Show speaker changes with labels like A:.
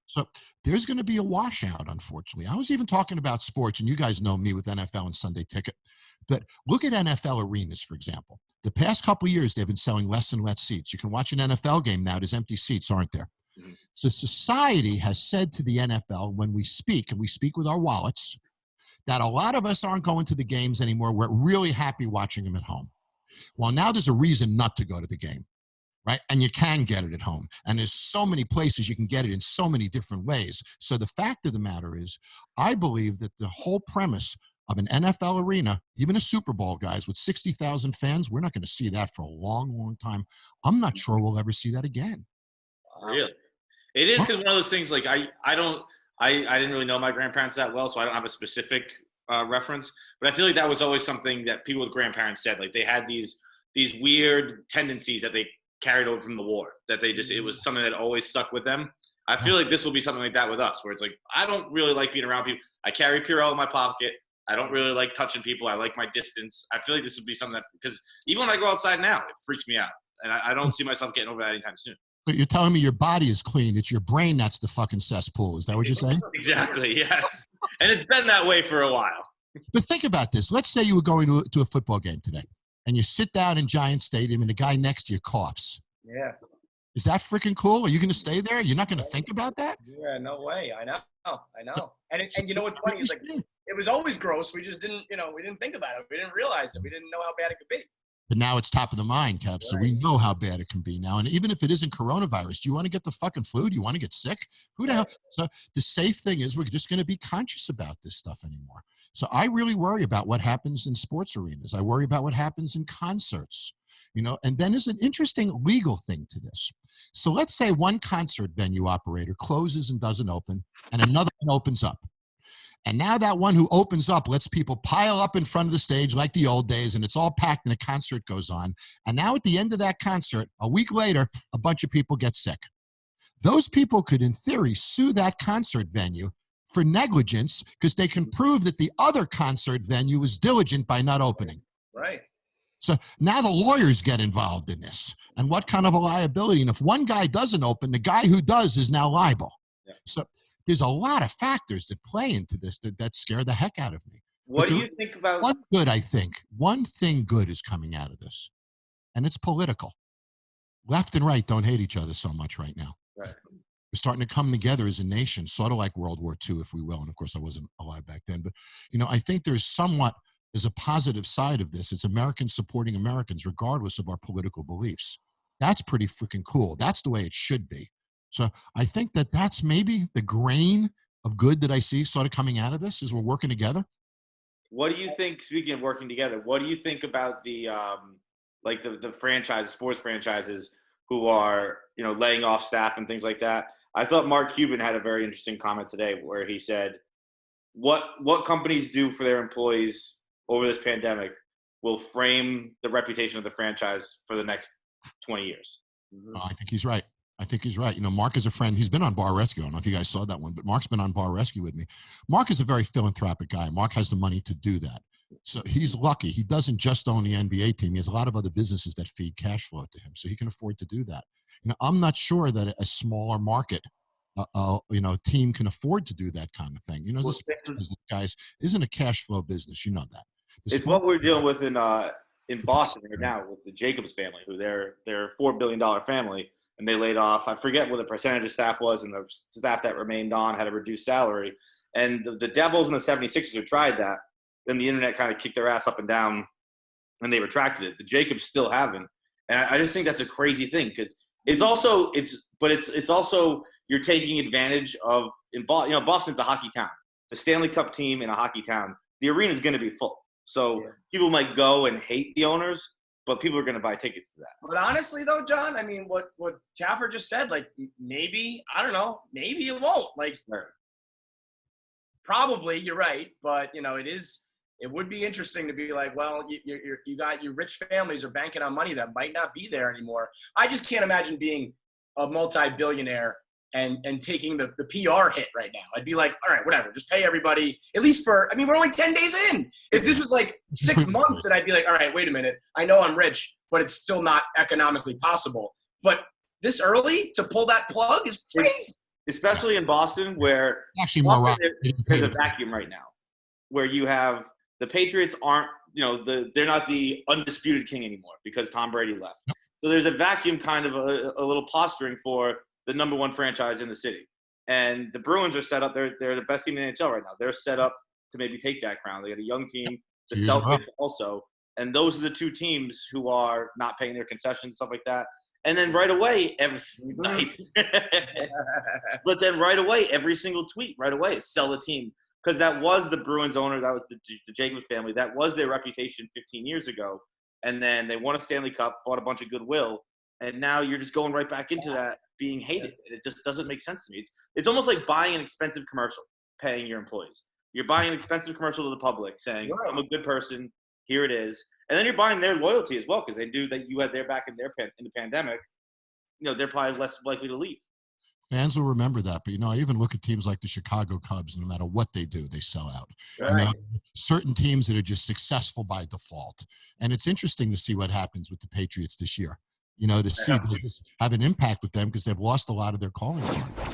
A: So there's going to be a washout, unfortunately. I was even talking about sports, and you guys know me with NFL and Sunday Ticket. But look at NFL arenas, for example. The past couple of years, they've been selling less and less seats. You can watch an NFL game now. There's empty seats, aren't there?
B: Mhm.
A: So society has said to the NFL, when we speak, and we speak with our wallets, that a lot of us aren't going to the games anymore. We're really happy watching them at home. Well, now there's a reason not to go to the game, right? And you can get it at home. And there's so many places you can get it in so many different ways. So the fact of the matter is, I believe that the whole premise of an NFL arena, even a Super Bowl, guys, with 60,000 fans, we're not going to see that for a long, long time. I'm not sure we'll ever see that again.
B: Really? It is, because one of those things, like I didn't really know my grandparents that well, so I don't have a specific reference. But I feel like that was always something that people with grandparents said. Like they had these weird tendencies that they carried over from the war, that they just, it was something that always stuck with them. I feel like this will be something like that with us, where it's like, I don't really like being around people. I carry Purell in my pocket. I don't really like touching people. I like my distance. I feel like this would be something that, because even when I go outside now, it freaks me out. And I don't see myself getting over that anytime soon.
A: But you're telling me your body is clean. It's your brain that's the fucking cesspool. Is that what you're saying?
B: Exactly, yes. And it's been that way for a while.
A: But think about this. Let's say you were going to a football game today, and you sit down in Giant Stadium, and the guy next to you coughs.
C: Yeah.
A: Is that freaking cool? Are you going to stay there? You're not going to think about that?
C: Yeah, no way. I know. And you know what's funny is, like, it was always gross. We just didn't, we didn't think about it. We didn't realize it. We didn't know how bad it could be.
A: But now it's top of the mind, Kev. So we know how bad it can be now. And even if it isn't coronavirus, do you want to get the fucking flu? Do you want to get sick? Who the hell? So the safe thing is we're just going to be conscious about this stuff anymore. So I really worry about what happens in sports arenas. I worry about what happens in concerts, and then there's an interesting legal thing to this. So let's say one concert venue operator closes and doesn't open, and another one opens up. And now that one who opens up lets people pile up in front of the stage like the old days, and it's all packed and a concert goes on. And now at the end of that concert, a week later, a bunch of people get sick. Those people could, in theory, sue that concert venue for negligence because they can prove that the other concert venue was diligent by not opening.
C: Right.
A: So now the lawyers get involved in this. And what kind of a liability? And if one guy doesn't open, the guy who does is now liable. Yeah. So there's a lot of factors that play into this that scare the heck out of me.
B: What do you think about
A: one thing good is coming out of this, and it's political. Left and right don't hate each other so much right now.
C: Right.
A: We're starting to come together as a nation, sort of like World War II, if we will. And of course, I wasn't alive back then. But, I think there's somewhat as a positive side of this. It's Americans supporting Americans, regardless of our political beliefs. That's pretty freaking cool. That's the way it should be. So I think that's maybe the grain of good that I see sort of coming out of this is we're working together.
B: What do you think, speaking of working together, what do you think about the sports franchises who are, laying off staff and things like that? I thought Mark Cuban had a very interesting comment today where he said, what companies do for their employees over this pandemic will frame the reputation of the franchise for the next 20 years.
A: Oh, I think he's right. Mark is a friend. He's been on Bar Rescue. I don't know if you guys saw that one, but Mark's been on Bar Rescue with me. Mark is a very philanthropic guy. Mark has the money to do that. So he's lucky. He doesn't just own the NBA team. He has a lot of other businesses that feed cash flow to him. So he can afford to do that. I'm not sure that a smaller market, team can afford to do that kind of thing. This business, guys, isn't a cash flow business. You know that.
B: It's what we're dealing with in Boston right now with the Jacobs family, who they're a $4 billion family. And they laid off, I forget what the percentage of staff was, and the staff that remained on had a reduced salary. And the Devils and the 76ers who tried that, then the internet kind of kicked their ass up and down, and they retracted it. The Jacobs still haven't. And I just think that's a crazy thing because it's also you're taking advantage of Boston's a hockey town. It's a Stanley Cup team in a hockey town. The arena is going to be full. So people might go and hate the owners, but people are going to buy tickets to that.
C: But honestly, though, John, I mean, what Taffer just said, like, maybe, I don't know, maybe it won't. Like, probably, you're right. But, it would be interesting to be like, well, you got your rich families are banking on money that might not be there anymore. I just can't imagine being a multi-billionaire and taking the PR hit right now. I'd be like, all right, whatever, just pay everybody, at least we're only 10 days in. If this was like 6 months, then I'd be like, all right, wait a minute. I know I'm rich, but it's still not economically possible. But this early to pull that plug is crazy.
B: especially in Boston, where
A: Actually, more rock.
B: there's a vacuum right now, where you have the Patriots aren't, they're not the undisputed king anymore because Tom Brady left.
A: Nope.
B: So there's a vacuum, kind of a little posturing for the number one franchise in the city. And the Bruins are set up. They're the best team in the NHL right now. They're set up to maybe take that crown. They got a young team. The Celtics also. And those are the two teams who are not paying their concessions, stuff like that. And then right away, every night, but then right away, every single tweet right away is sell the team. Because that was the Bruins owner, that was the Jacobs family, that was their reputation 15 years ago. And then they won a Stanley Cup, bought a bunch of goodwill, and now you're just going right back into that being hated. It just doesn't make sense to me. It's almost like buying an expensive commercial, paying your employees. You're buying an expensive commercial to the public saying, I'm a good person, here it is. And then you're buying their loyalty as well, because they knew that you had their back in the pandemic. They're probably less likely to leave.
A: Fans will remember that, but I even look at teams like the Chicago Cubs. No matter what they do, they sell out.
C: Right.
A: Certain teams that are just successful by default, and it's interesting to see what happens with the Patriots this year. To see they just have an impact with them because they've lost a lot of their calling card.